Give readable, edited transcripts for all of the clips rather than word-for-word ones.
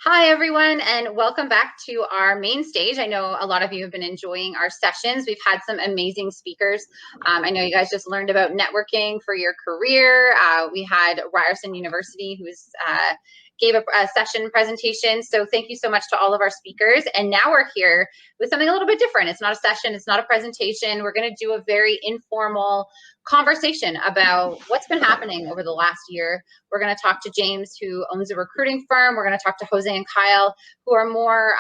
Hi, everyone, and welcome back to our main stage. I know a lot of you have been enjoying our sessions. We've had some amazing speakers. I know you guys just learned about networking for your career. We had Ryerson University, who's gave a session presentation. So thank you so much to all of our speakers. And now we're here with something a little bit different. It's not a session, it's not a presentation. We're going to do a very informal conversation about what's been happening over the last year. We're going to talk to James, who owns a recruiting firm. We're going to talk to Jose and Kyle, who are more,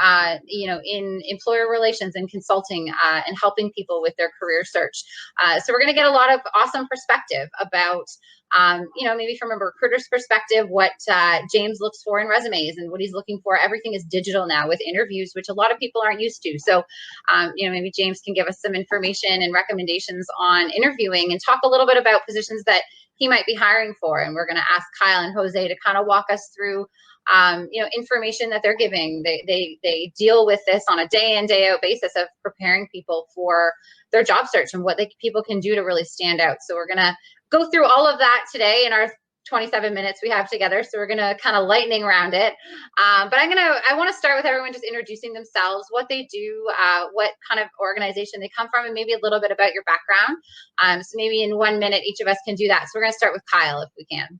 in employer relations and consulting and helping people with their career search. So we're going to get a lot of awesome perspective about, maybe from a recruiter's perspective, what James looks for in resumes and what he's looking for. Everything is digital now with interviews, which a lot of people aren't used to. So, maybe James can give us some information and recommendations on interviewing and talk a little bit about positions that he might be hiring for. And we're going to ask Kyle and Jose to kind of walk us through, information that they're giving. They deal with this on a day in, day out basis of preparing people for their job search and what people can do to really stand out. So we're going to go through all of that today in our 27 minutes we have together. So we're going to kind of lightning round it. But I want to start with everyone just introducing themselves, what they do, what kind of organization they come from, and maybe a little bit about your background. So maybe in 1 minute, each of us can do that. So we're going to start with Kyle, if we can.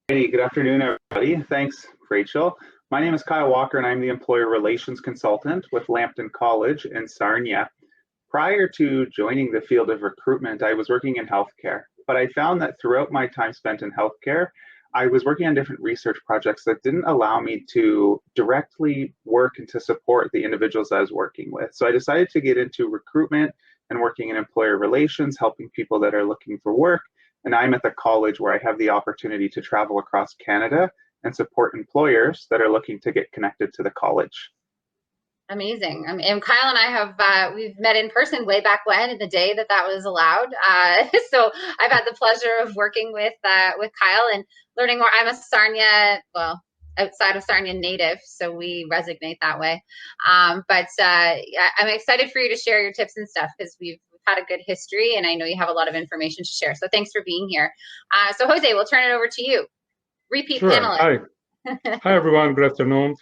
Hey, good afternoon, everybody. Thanks, Rachel. My name is Kyle Walker, and I'm the Employer Relations Consultant with Lambton College in Sarnia. Prior to joining the field of recruitment, I was working in healthcare, but I found that throughout my time spent in healthcare, I was working on different research projects that didn't allow me to directly work and to support the individuals I was working with. So I decided to get into recruitment and working in employer relations, helping people that are looking for work. And I'm at the college where I have the opportunity to travel across Canada and support employers that are looking to get connected to the college. Amazing. And Kyle and I have, we've met in person way back when, in the day that was allowed. So I've had the pleasure of working with Kyle and learning more. I'm a Sarnia, outside of Sarnia native, so we resonate that way. But I'm excited for you to share your tips and stuff because we've had a good history and I know you have a lot of information to share. So thanks for being here. So Jose, we'll turn it over to you. Repeat panelist. Hi. Hi, everyone. Good afternoon.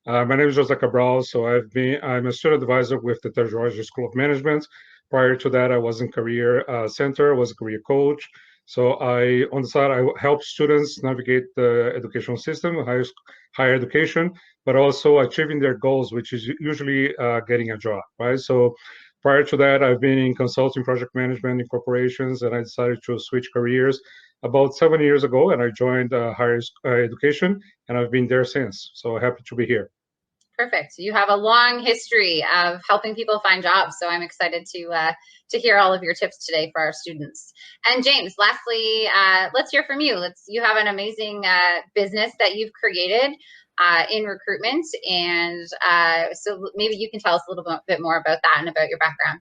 My name is José Cabral. So I'm a student advisor with the TorontoJobs School of Management. Prior to that, I was in Career Center, was a career coach. So on the side, I help students navigate the educational system, higher education, but also achieving their goals, which is usually getting a job, right? So prior to that, I've been in consulting, project management in corporations, and I decided to switch careers about 7 years ago, and I joined higher education, and I've been there since. So happy to be here. Perfect. You have a long history of helping people find jobs, so I'm excited to hear all of your tips today for our students. And James, lastly, let's hear from you. You have an amazing business that you've created in recruitment, and so maybe you can tell us a little bit more about that and about your background.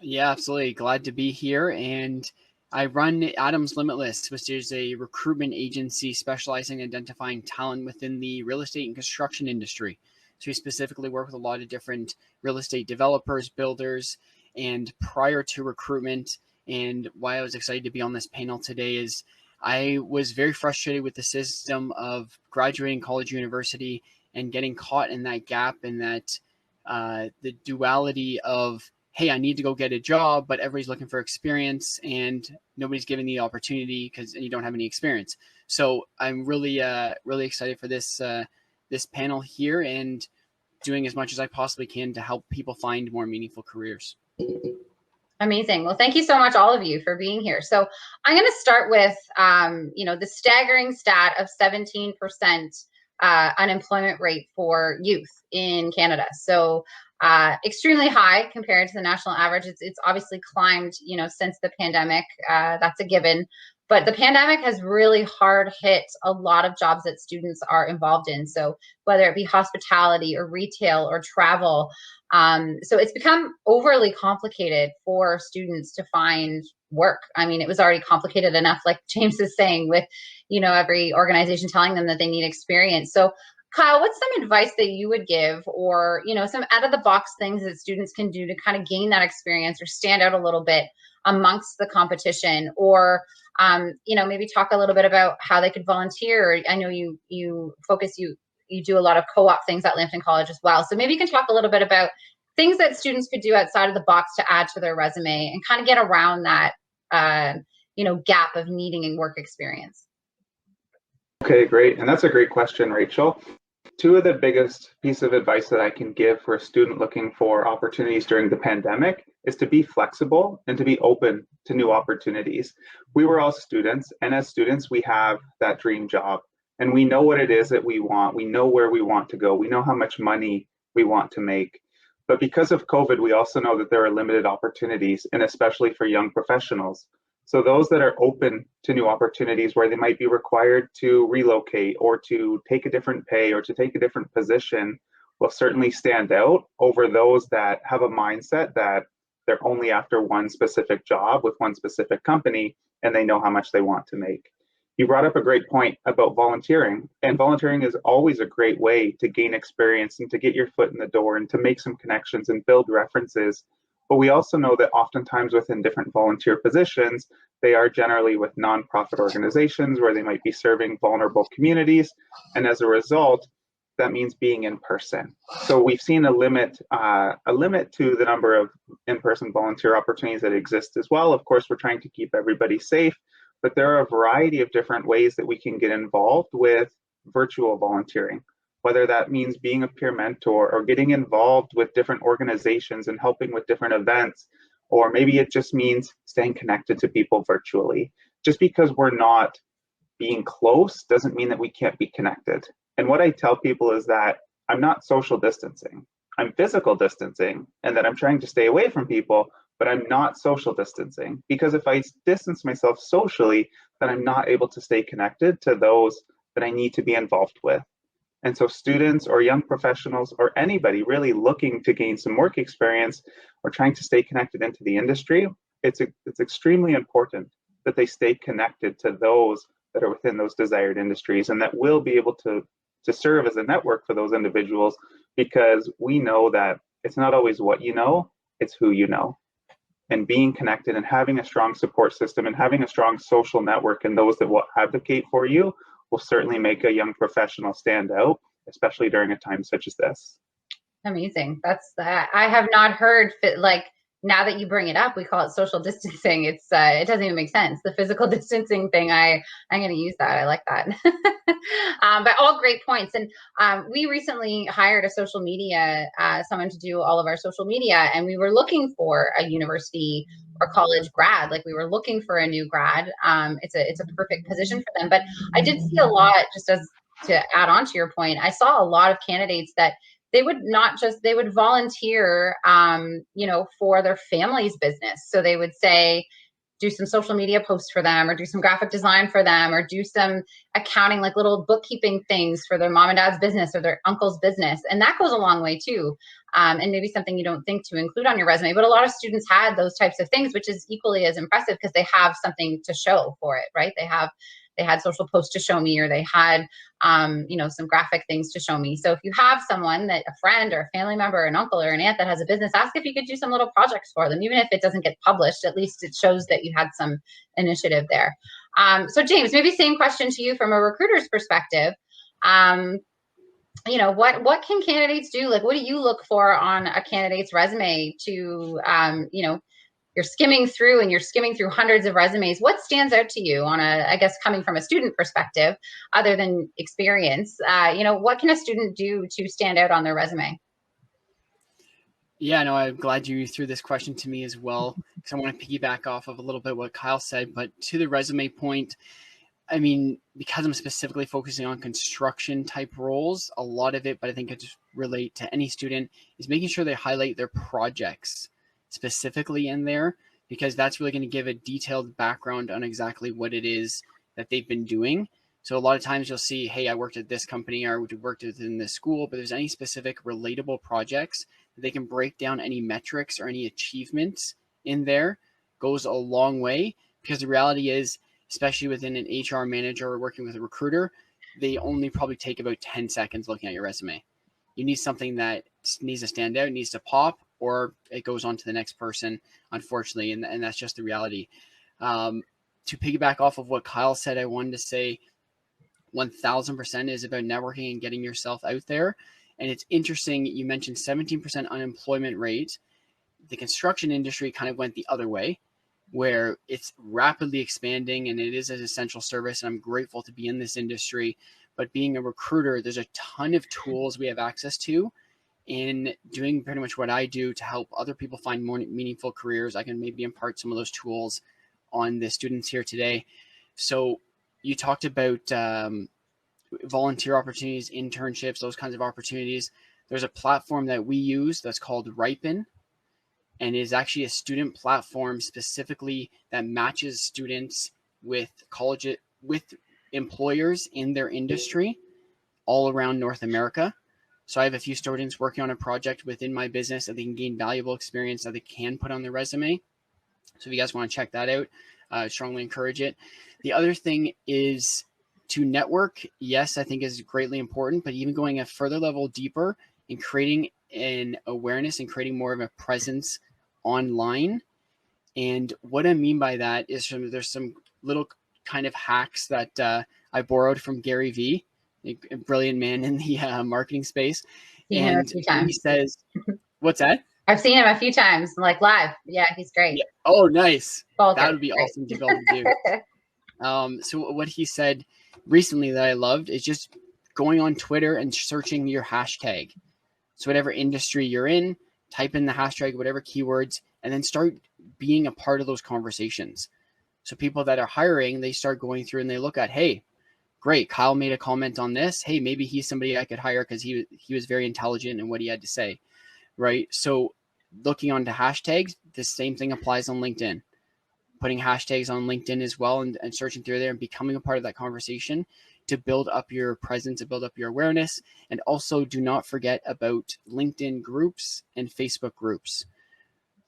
Yeah, absolutely. Glad to be here. And I run Adam's Limitless, which is a recruitment agency specializing in identifying talent within the real estate and construction industry. So we specifically work with a lot of different real estate developers, builders, and prior to recruitment, and why I was excited to be on this panel today is I was very frustrated with the system of graduating college, university, and getting caught in that gap and that the duality of, hey, I need to go get a job, but everybody's looking for experience and nobody's giving the opportunity because you don't have any experience. So I'm really excited for this panel here and doing as much as I possibly can to help people find more meaningful careers. Amazing. Well, thank you so much, all of you, for being here. So I'm going to start with, the staggering stat of 17% unemployment rate for youth in Canada. So extremely high compared to the national average. It's obviously climbed, since the pandemic. That's a given. But the pandemic has really hard hit a lot of jobs that students are involved in. So whether it be hospitality or retail or travel. So it's become overly complicated for students to find work. I mean, it was already complicated enough, like James is saying, with, every organization telling them that they need experience. So Kyle, what's some advice that you would give, or, some out of the box things that students can do to kind of gain that experience or stand out a little bit amongst the competition, or Maybe talk a little bit about how they could volunteer. I know you do a lot of co-op things at Lambton College as well. So maybe you can talk a little bit about things that students could do outside of the box to add to their resume and kind of get around that, gap of needing a work experience. Okay, great. And that's a great question, Rachel. Two of the biggest pieces of advice that I can give for a student looking for opportunities during the pandemic is to be flexible and to be open to new opportunities. We were all students, and as students, we have that dream job, and we know what it is that we want. We know where we want to go. We know how much money we want to make. But because of COVID, we also know that there are limited opportunities, and especially for young professionals. So those that are open to new opportunities where they might be required to relocate or to take a different pay or to take a different position will certainly stand out over those that have a mindset that they're only after one specific job with one specific company and they know how much they want to make. You brought up a great point about volunteering, and volunteering is always a great way to gain experience and to get your foot in the door and to make some connections and build references. But we also know that oftentimes within different volunteer positions, they are generally with nonprofit organizations where they might be serving vulnerable communities. And as a result, that means being in person. So we've seen a limit to the number of in-person volunteer opportunities that exist as well. Of course, we're trying to keep everybody safe, but there are a variety of different ways that we can get involved with virtual volunteering, whether that means being a peer mentor or getting involved with different organizations and helping with different events, or maybe it just means staying connected to people virtually. Just because we're not being close doesn't mean that we can't be connected. And what I tell people is that I'm not social distancing, I'm physical distancing, and that I'm trying to stay away from people, but I'm not social distancing. Because if I distance myself socially, then I'm not able to stay connected to those that I need to be involved with. And so students or young professionals or anybody really looking to gain some work experience or trying to stay connected into the industry, it's extremely important that they stay connected to those that are within those desired industries and that will be able to serve as a network for those individuals, because we know that it's not always what you know, it's who you know. And being connected and having a strong support system and having a strong social network and those that will advocate for you will certainly make a young professional stand out, especially during a time such as this. Amazing. That's that. I have not heard now that you bring it up, we call it social distancing. It doesn't even make sense. The physical distancing thing, I'm going to use that. I like that. But all great points. And we recently hired a social media, someone to do all of our social media, and we were looking for a university or college grad. Like we were looking for a new grad. It's a perfect position for them. But I did see a lot, just as to add on to your point, I saw a lot of candidates that they would volunteer, for their family's business. So they would say, do some social media posts for them, or do some graphic design for them, or do some accounting, like little bookkeeping things for their mom and dad's business or their uncle's business. And that goes a long way too. And maybe something you don't think to include on your resume, but a lot of students had those types of things, which is equally as impressive because they have something to show for it, right? They had social posts to show me, or they had, some graphic things to show me. So if you have someone a friend or a family member, or an uncle or an aunt that has a business, ask if you could do some little projects for them. Even if it doesn't get published, at least it shows that you had some initiative there. So James, maybe same question to you from a recruiter's perspective. What can candidates do? Like, what do you look for on a candidate's resume to, you're skimming through hundreds of resumes. What stands out to you I guess coming from a student perspective, other than experience, what can a student do to stand out on their resume? Yeah, no, I'm glad you threw this question to me as well, because I want to piggyback off of a little bit what Kyle said, but to the resume point, I mean, because I'm specifically focusing on construction type roles, a lot of it, but I think it just relate to any student, is making sure they highlight their projects specifically in there, because that's really going to give a detailed background on exactly what it is that they've been doing. So a lot of times you'll see, hey, I worked at this company or I worked within this school, but there's any specific relatable projects that they can break down any metrics or any achievements in there goes a long way, because the reality is, especially within an HR manager or working with a recruiter, they only probably take about 10 seconds looking at your resume. You need something that needs to stand out, needs to pop, or it goes on to the next person, unfortunately, and that's just the reality. to piggyback off of what Kyle said, I wanted to say 1000% is about networking and getting yourself out there. And it's interesting, you mentioned 17% unemployment rate. The construction industry kind of went the other way, where it's rapidly expanding and it is an essential service. And I'm grateful to be in this industry. But being a recruiter, there's a ton of tools we have access to in doing pretty much what I do to help other people find more meaningful careers. I can maybe impart some of those tools on the students here today. So you talked about volunteer opportunities, internships, those kinds of opportunities. There's a platform that we use that's called Ryerson, and is actually a student platform specifically that matches students with employers in their industry all around North America. So I have a few students working on a project within my business that they can gain valuable experience that they can put on their resume. So if you guys want to check that out, I strongly encourage it. The other thing is to network. Yes, I think is greatly important, but even going a further level deeper and creating an awareness and creating more of a presence online. And what I mean by that is there's some little kind of hacks that I borrowed from Gary Vee, a brilliant man in the marketing space. And he says, what's that? I've seen him a few times, like live. Yeah, he's great. Yeah. Oh, nice. Vulgar. That would be awesome to be able to do. So what he said recently that I loved is just going on Twitter and searching your hashtag. So whatever industry you're in, type in the hashtag, whatever keywords, and then start being a part of those conversations. So people that are hiring, they start going through and they look at, hey, great, Kyle made a comment on this. Hey, maybe he's somebody I could hire because he was very intelligent in what he had to say, right? So looking onto hashtags, the same thing applies on LinkedIn. Putting hashtags on LinkedIn as well and searching through there and becoming a part of that conversation to build up your presence, to build up your awareness. And also do not forget about LinkedIn groups and Facebook groups.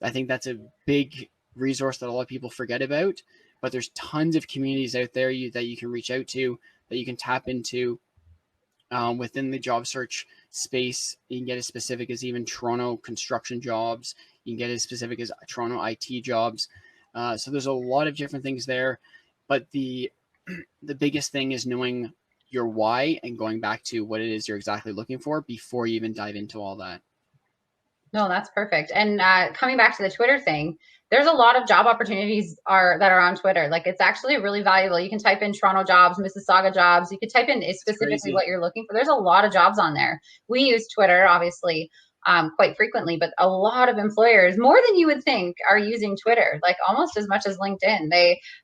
I think that's a big resource that a lot of people forget about, but there's tons of communities out there that you can reach out to, that you can tap into within the job search space. You can get as specific as even Toronto construction jobs. You can get as specific as Toronto IT jobs. So there's a lot of different things there, but the biggest thing is knowing your why and going back to what it is you're exactly looking for before you even dive into all that. No, that's perfect. And coming back to the Twitter thing, there's a lot of job opportunities that are on Twitter. Like, it's actually really valuable. You can type in Toronto jobs, Mississauga jobs. You could type in specifically what you're looking for. There's a lot of jobs on there. We use Twitter, obviously, quite frequently, but a lot of employers, more than you would think, are using Twitter, like almost as much as LinkedIn.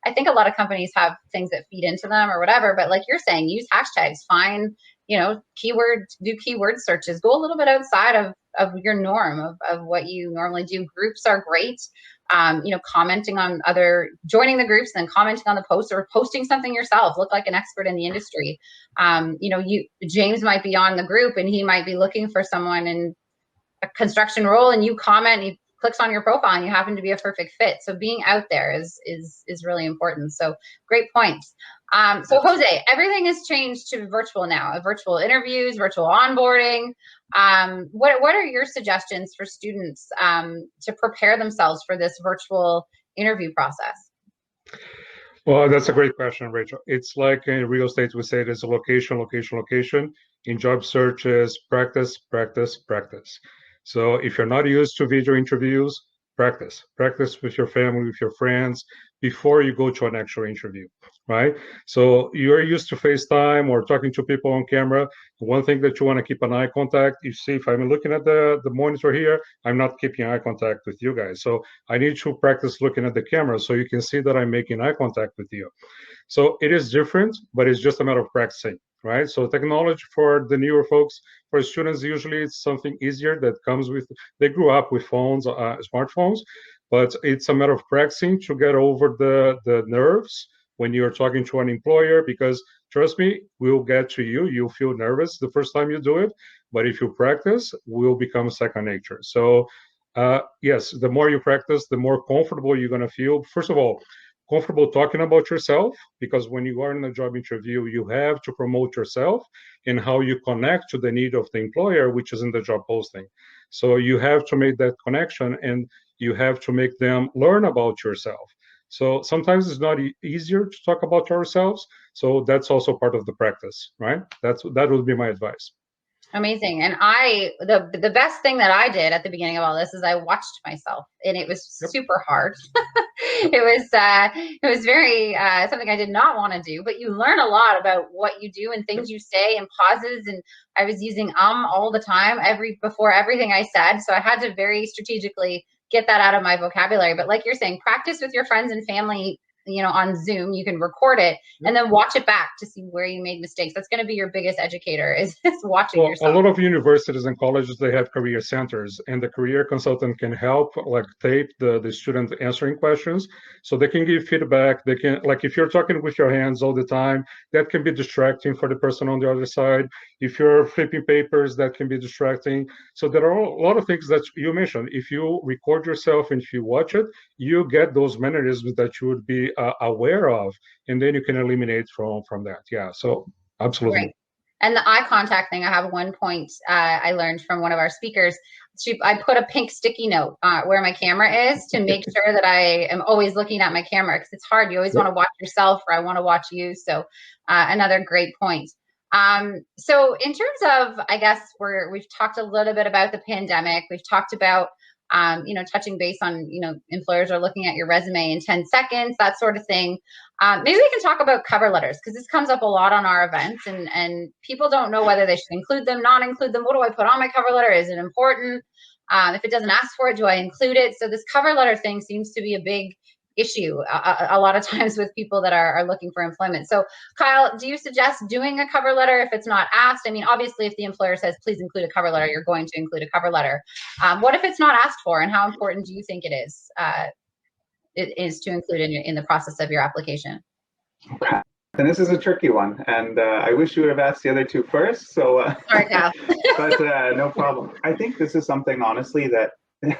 I think a lot of companies have things that feed into them or whatever, but like you're saying, use hashtags, find, keywords, do keyword searches, go a little bit outside of your norm of what you normally do. Groups are great. Commenting on joining the groups, then commenting on the post or posting something yourself, look like an expert in the industry. James might be on the group and he might be looking for someone in a construction role, and you comment, and he clicks on your profile and you happen to be a perfect fit. So being out there is really important. So great points. So Jose, everything has changed to virtual now, virtual interviews, virtual onboarding. What are your suggestions for students to prepare themselves for this virtual interview process? Well, that's a great question, Rachel. It's like in real estate, we say there's a location, location, location. In job searches, practice, practice, practice. So if you're not used to video interviews, practice with your family, with your friends, before you go to an actual interview, right? So you're used to FaceTime or talking to people on camera. One thing that you want to keep an eye contact, you see, if I'm looking at the monitor here, I'm not keeping eye contact with you guys. So I need to practice looking at the camera so you can see that I'm making eye contact with you. So it is different, but it's just a matter of practicing, right? So technology for the newer folks, for students, usually it's something easier that comes with, they grew up with phones, smartphones, but it's a matter of practicing to get over the nerves when you're talking to an employer, because trust me, we'll get to you. You'll feel nervous the first time you do it, but if you practice, will become second nature. So yes, the more you practice, the more comfortable you're gonna feel. First of all, comfortable talking about yourself, because when you are in a job interview, you have to promote yourself and how you connect to the need of the employer, which is in the job posting. So you have to make that connection and you have to make them learn about yourself. So sometimes it's not easier to talk about ourselves. So that's also part of the practice, right? That would be my advice. Amazing. And the best thing that I did at the beginning of all this is I watched myself, and it was super hard. It was very something I did not want to do, but you learn a lot about what you do and things you say and pauses. And I was using all the time before everything I said. So I had to very strategically get that out of my vocabulary. But like you're saying, practice with your friends and family, on Zoom. You can record it and then watch it back to see where you made mistakes. That's going to be your biggest educator is watching yourself. A lot of universities and colleges, they have career centers, and the career consultant can help like tape the student answering questions, so they can give feedback. They can, like, if you're talking with your hands all the time, that can be distracting for the person on the other side. If you're flipping papers, that can be distracting. So there are a lot of things that you mentioned. If you record yourself and if you watch it, you get those mannerisms that you would be aware of, and then you can eliminate from that. Yeah, so absolutely. Right. And the eye contact thing, I have one point I learned from one of our speakers. I put a pink sticky note where my camera is to make sure that I am always looking at my camera, because it's hard. You always want to watch yourself, or I want to watch you. So another great point. So in terms of, I guess we've talked a little bit about the pandemic. We've talked about touching base on, employers are looking at your resume in 10 seconds, that sort of thing. Maybe we can talk about cover letters, because this comes up a lot on our events, and people don't know whether they should include them, not include them. What do I put on my cover letter? Is it important? If it doesn't ask for it, do I include it? So this cover letter thing seems to be a big issue a lot of times with people that are looking for employment. So Kyle, do you suggest doing a cover letter if it's not asked? I mean, obviously, if the employer says, please include a cover letter, you're going to include a cover letter. What if it's not asked for, and how important do you think it is to include in the process of your application? Okay. And this is a tricky one, and I wish you would have asked the other two first. So, sorry, Kyle. But no problem. I think this is something, honestly, that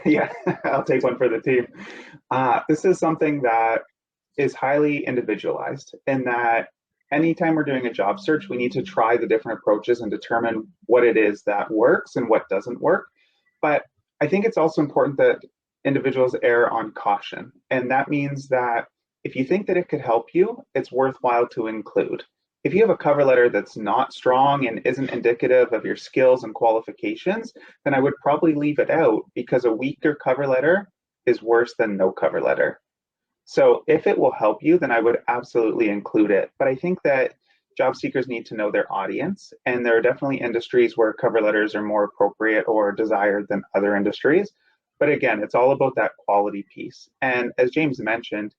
yeah, I'll take one for the team. This is something that is highly individualized, in that anytime we're doing a job search, we need to try the different approaches and determine what it is that works and what doesn't work. But I think it's also important that individuals err on caution. And that means that if you think that it could help you, it's worthwhile to include. If you have a cover letter that's not strong and isn't indicative of your skills and qualifications, then I would probably leave it out, because a weaker cover letter is worse than no cover letter. So if it will help you, then I would absolutely include it. But I think that job seekers need to know their audience, and there are definitely industries where cover letters are more appropriate or desired than other industries. But again, it's all about that quality piece. And as James mentioned,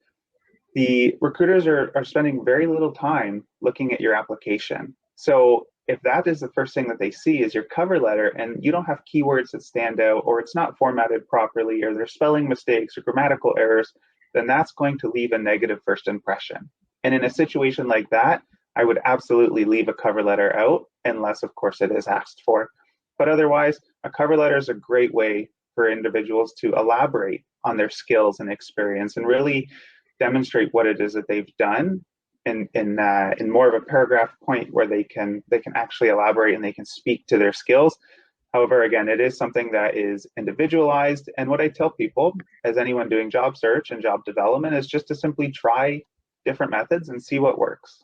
the recruiters are spending very little time looking at your application. So if that is the first thing that they see is your cover letter, and you don't have keywords that stand out, or it's not formatted properly, or there's spelling mistakes or grammatical errors, then that's going to leave a negative first impression. And in a situation like that, I would absolutely leave a cover letter out, unless, of course, it is asked for. But otherwise, a cover letter is a great way for individuals to elaborate on their skills and experience, and really demonstrate what it is that they've done in more of a paragraph point, where they can actually elaborate and they can speak to their skills. However, again, it is something that is individualized. And what I tell people, as anyone doing job search and job development, is just to simply try different methods and see what works.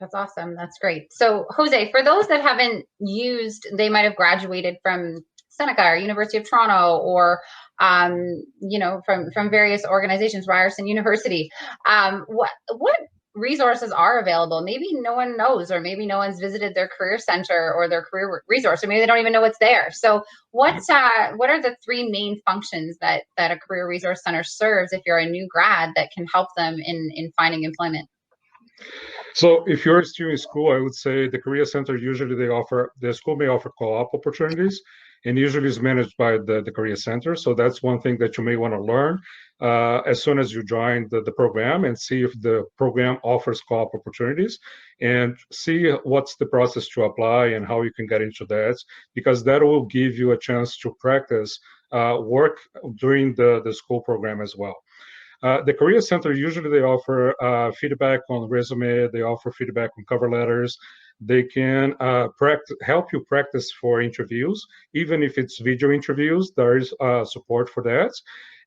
That's awesome. That's great. So Jose, for those that haven't used, they might have graduated from Seneca or University of Toronto, or from various organizations, Ryerson University. What resources are available? Maybe no one knows, or maybe no one's visited their career center or their career resource, or maybe they don't even know what's there. So what are the three main functions that a career resource center serves if you're a new grad, that can help them in finding employment? So if you're still in school, I would say the career center, usually the school may offer co-op opportunities, and usually is managed by the career center. So that's one thing that you may want to learn as soon as you join the program, and see if the program offers co-op opportunities, and see what's the process to apply and how you can get into that, because that will give you a chance to practice work during the school program as well. The Career Center, usually they offer feedback on resume, they offer feedback on cover letters. They can help you practice for interviews, even if it's video interviews, there is support for that.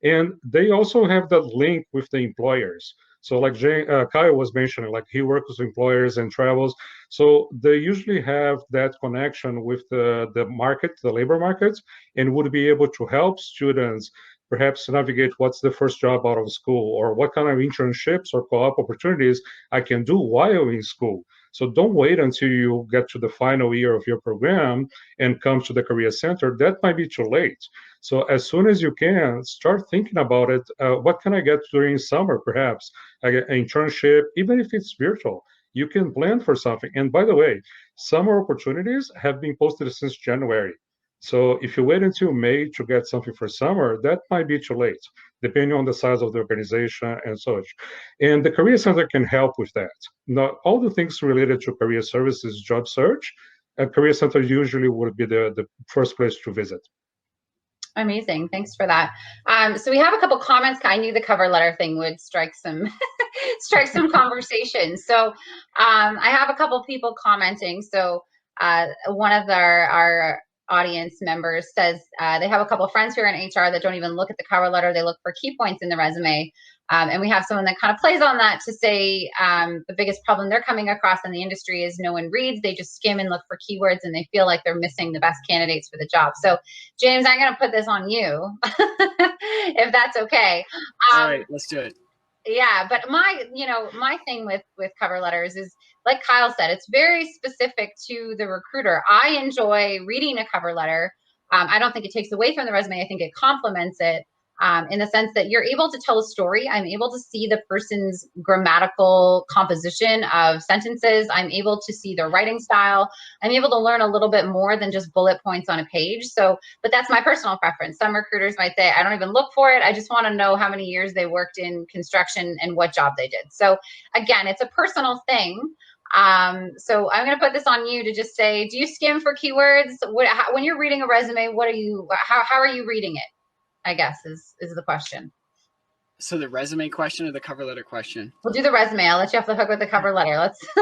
And they also have that link with the employers. So like Kyle was mentioning, like he works with employers and travels. So they usually have that connection with the market, the labor markets, and would be able to help students perhaps navigate what's the first job out of school, or what kind of internships or co-op opportunities I can do while in school. So don't wait until you get to the final year of your program and come to the Career Center. That might be too late. So as soon as you can, start thinking about it. What can I get during summer, perhaps? I get an internship, even if it's virtual. You can plan for something. And by the way, summer opportunities have been posted since January. So if you wait until May to get something for summer, that might be too late, depending on the size of the organization and such. And the Career Center can help with that. Now, all the things related to career services, job search, a Career Center usually would be the first place to visit. Amazing. Thanks for that. So we have a couple comments. I knew the cover letter thing would strike some strike some conversation. So I have a couple people commenting. So one of our audience members says they have a couple friends who are in HR that don't even look at the cover letter. They look for key points in the resume. And we have someone that kind of plays on that to say the biggest problem they're coming across in the industry is no one reads. They just skim and look for keywords, and they feel like they're missing the best candidates for the job. So, James, I'm going to put this on you, if that's okay. All right, let's do it. Yeah, but my thing with cover letters is, like Kyle said, it's very specific to the recruiter. I enjoy reading a cover letter. I don't think it takes away from the resume. I think it complements it. In the sense that you're able to tell a story. I'm able to see the person's grammatical composition of sentences. I'm able to see their writing style. I'm able to learn a little bit more than just bullet points on a page. So, but that's my personal preference. Some recruiters might say, I don't even look for it. I just want to know how many years they worked in construction and what job they did. So again, it's a personal thing. So I'm going to put this on you to just say, do you skim for keywords? When you're reading a resume, how are you reading it? I guess is the question. So the resume question or the cover letter question? We'll do the resume. I'll let you off the hook with the cover letter.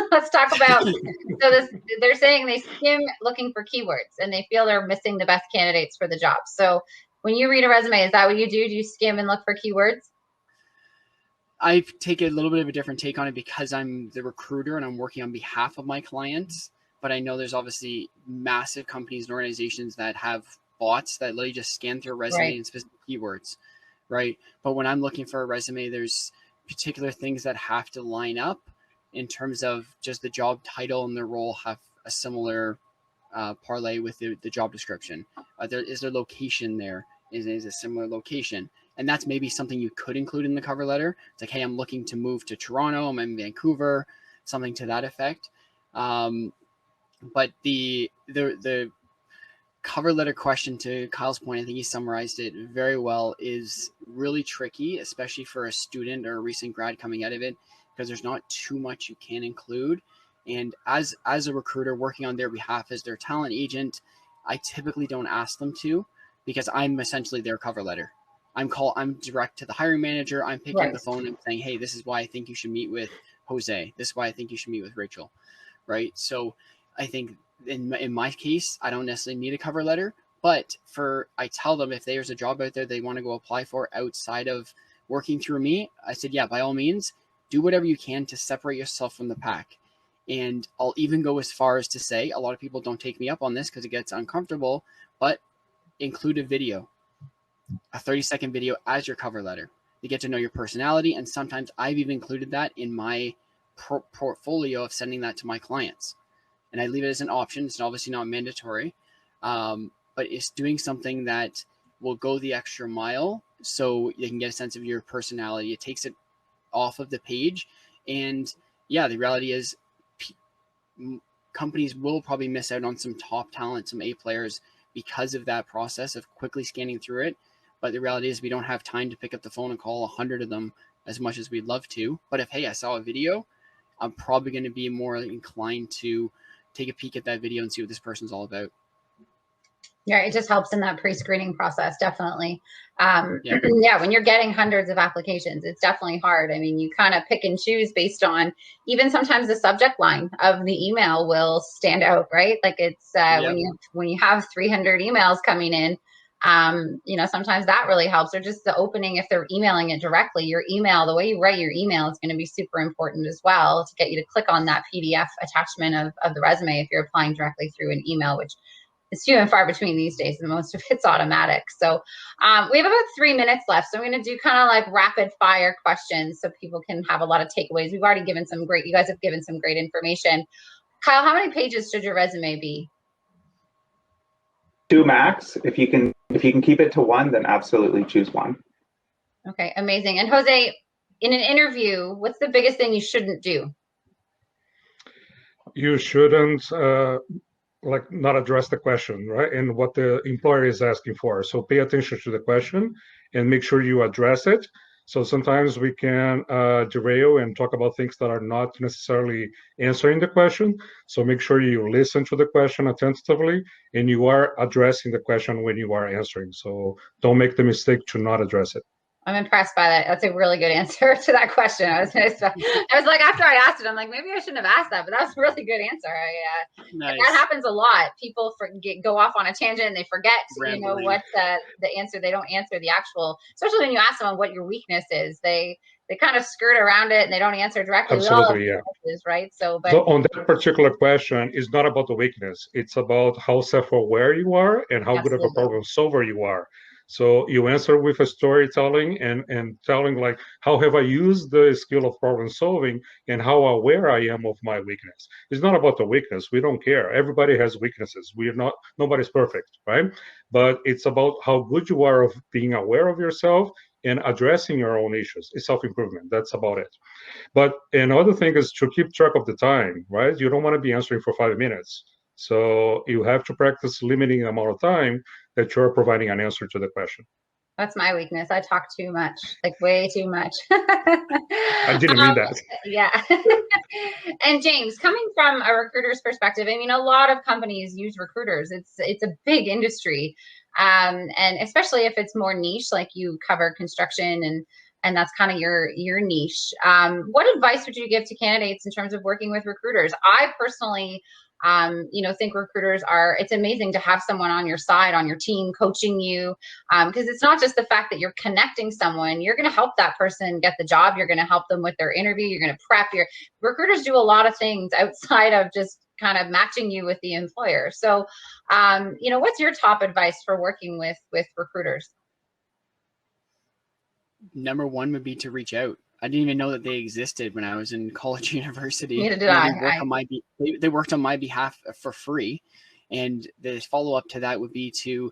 Let's talk about. So they're saying they skim looking for keywords and they feel they're missing the best candidates for the job. So when you read a resume, is that what you do? Do you skim and look for keywords? I take a little bit of a different take on it because I'm the recruiter and I'm working on behalf of my clients. But I know there's obviously massive companies and organizations that have bots that let you just scan through a resume and specific keywords, right? But when I'm looking for a resume, there's particular things that have to line up in terms of just the job title and the role have a similar parlay with the job description. Is there location there? Is a similar location? And that's maybe something you could include in the cover letter. It's like, hey, I'm looking to move to Toronto. I'm in Vancouver, something to that effect. But the cover letter question, to Kyle's point, I think he summarized it very well, is really tricky, especially for a student or a recent grad coming out of it, because there's not too much you can include. And as a recruiter working on their behalf as their talent agent, I typically don't ask them to, because I'm essentially their cover letter. I'm direct to the hiring manager. I'm picking up the phone and saying, hey, this is why I think you should meet with Jose. This is why I think you should meet with Rachel, right? So I think in my case, I don't necessarily need a cover letter, but I tell them if there's a job out there they want to go apply for outside of working through me, I said, yeah, by all means, do whatever you can to separate yourself from the pack. And I'll even go as far as to say, a lot of people don't take me up on this because it gets uncomfortable, but include a video, a 30-second video as your cover letter. You get to know your personality. And sometimes I've even included that in my portfolio of sending that to my clients. And I leave it as an option. It's obviously not mandatory, but it's doing something that will go the extra mile so they can get a sense of your personality. It takes it off of the page. And yeah, the reality is companies will probably miss out on some top talent, some A players, because of that process of quickly scanning through it. But the reality is we don't have time to pick up the phone and call 100 of them as much as we'd love to. But if, hey, I saw a video, I'm probably going to be more inclined to take a peek at that video and see what this person's all about. Yeah, it just helps in that pre-screening process, definitely. Yeah, when you're getting hundreds of applications, it's definitely hard. I mean, you kind of pick and choose based on, even sometimes the subject line of the email will stand out, right? Like it's when you have 300 emails coming in, Sometimes that really helps, or just the opening, if they're emailing it directly, your email, the way you write your email is going to be super important as well, to get you to click on that PDF attachment of the resume if you're applying directly through an email, which is few and far between these days, and most of it's automatic. So we have about 3 minutes left, so I'm going to do kind of like rapid fire questions so people can have a lot of takeaways. We've already given you guys have given some great information. Kyle, how many pages should your resume be? 2 max. If you can keep it to 1, then absolutely choose 1. Okay, amazing. And Jose, in an interview, what's the biggest thing you shouldn't do? You shouldn't not address the question, right? And what the employer is asking for. So pay attention to the question and make sure you address it. So sometimes we can derail and talk about things that are not necessarily answering the question. So make sure you listen to the question attentively and you are addressing the question when you are answering. So don't make the mistake to not address it. I'm impressed by that. That's a really good answer to that question. I was like, after I asked it, I'm like, maybe I shouldn't have asked that, but that was a really good answer. Nice. That happens a lot. People go off on a tangent and they forget, what the answer. They don't answer the actual, especially when you ask someone what your weakness is. They kind of skirt around it and they don't answer directly. Absolutely, yeah. Right. So on that particular question, it's not about the weakness. It's about how self-aware you are and how good of a problem solver you are. So you answer with a storytelling and telling like, how have I used the skill of problem solving and how aware I am of my weakness. It's not about the weakness. We don't care. Everybody has weaknesses. Nobody's perfect, right? But it's about how good you are of being aware of yourself and addressing your own issues. It's self-improvement. That's about it. But another thing is to keep track of the time, right? You don't want to be answering for 5 minutes. So you have to practice limiting the amount of time that you're providing an answer to the question. That's my weakness. I talk too much, like way too much. I didn't mean that. Yeah. And James, coming from a recruiter's perspective, I mean, a lot of companies use recruiters. It's a big industry. And especially if it's more niche, like you cover construction and that's kind of your niche. What advice would you give to candidates in terms of working with recruiters? I personally think recruiters it's amazing to have someone on your side, on your team, coaching you, because it's not just the fact that you're connecting someone. You're going to help that person get the job. You're going to help them with their interview. You're going to prep. Recruiters do a lot of things outside of just kind of matching you with the employer. So, what's your top advice for working with recruiters? Number 1 would be to reach out. I didn't even know that they existed when I was in college, university. Neither did I. They worked on my behalf for free. And the follow-up to that would be to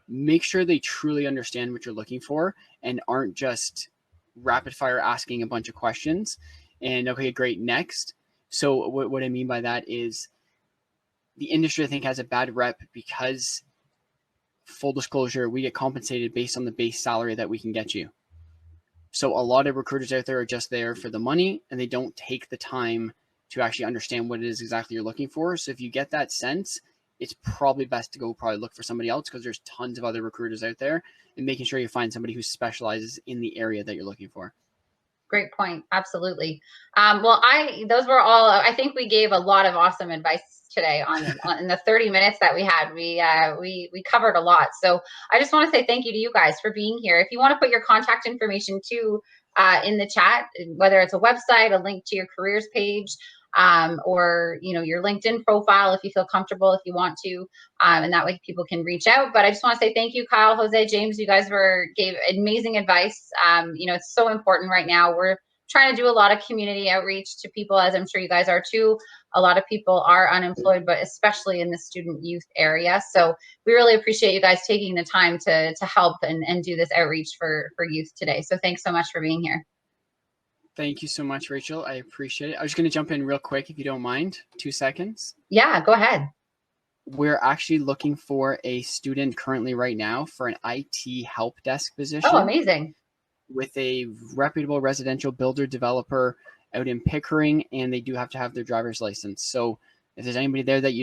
make sure they truly understand what you're looking for and aren't just rapid fire asking a bunch of questions. And okay, great, next. So what I mean by that is the industry, I think, has a bad rep because, full disclosure, we get compensated based on the base salary that we can get you. So a lot of recruiters out there are just there for the money and they don't take the time to actually understand what it is exactly you're looking for. So if you get that sense, it's probably best to go look for somebody else, because there's tons of other recruiters out there, and making sure you find somebody who specializes in the area that you're looking for. Great point. Absolutely. Those were all, I think we gave a lot of awesome advice today in the 30 minutes that we had. We covered a lot. So I just want to say thank you to you guys for being here. If you want to put your contact information too in the chat, whether it's a website, a link to your careers page, or your LinkedIn profile, if you feel comfortable, if you want to, and that way people can reach out. But I just want to say thank you, Kyle, Jose, James. You guys gave amazing advice. It's so important right now. We're trying to do a lot of community outreach to people, as I'm sure you guys are too. A lot of people are unemployed, but especially in the student youth area. So we really appreciate you guys taking the time to help and do this outreach for youth today. So thanks so much for being here. Thank you so much, Rachel. I appreciate it. I was going to jump in real quick, if you don't mind, 2 seconds. Yeah, go ahead. We're actually looking for a student currently right now for an IT help desk position. Oh, amazing. With a reputable residential builder developer out in Pickering, and they do have to have their driver's license. So if there's anybody there that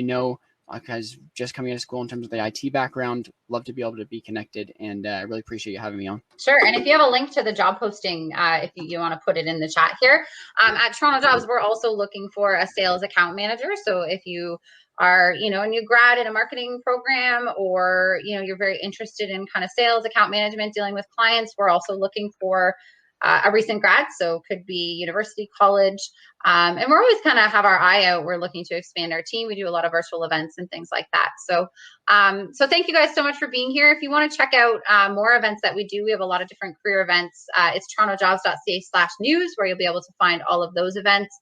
because just coming out of school in terms of the IT background, love to be able to be connected, and I really appreciate you having me on. Sure. And if you have a link to the job posting, if you want to put it in the chat here, at Toronto Jobs, we're also looking for a sales account manager. So if you are, you know, a new grad in a marketing program, or, you know, you're very interested in kind of sales, account management, dealing with clients, we're also looking for a recent grad, so could be university, college, and we're always kind of have our eye out. We're looking to expand our team. We do a lot of virtual events and things like that. So, so thank you guys so much for being here. If you want to check out more events that we do, we have a lot of different career events. It's TorontoJobs.ca/news, where you'll be able to find all of those events.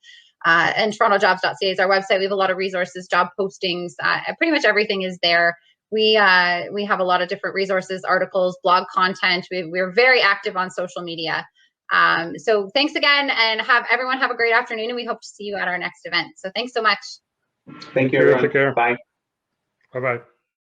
And TorontoJobs.ca is our website. We have a lot of resources, job postings, pretty much everything is there. We have a lot of different resources, articles, blog content. We're very active on social media. So thanks again, and everyone have a great afternoon, and we hope to see you at our next event. So thanks so much. Thank you, everyone. Take care. Bye. Bye-bye.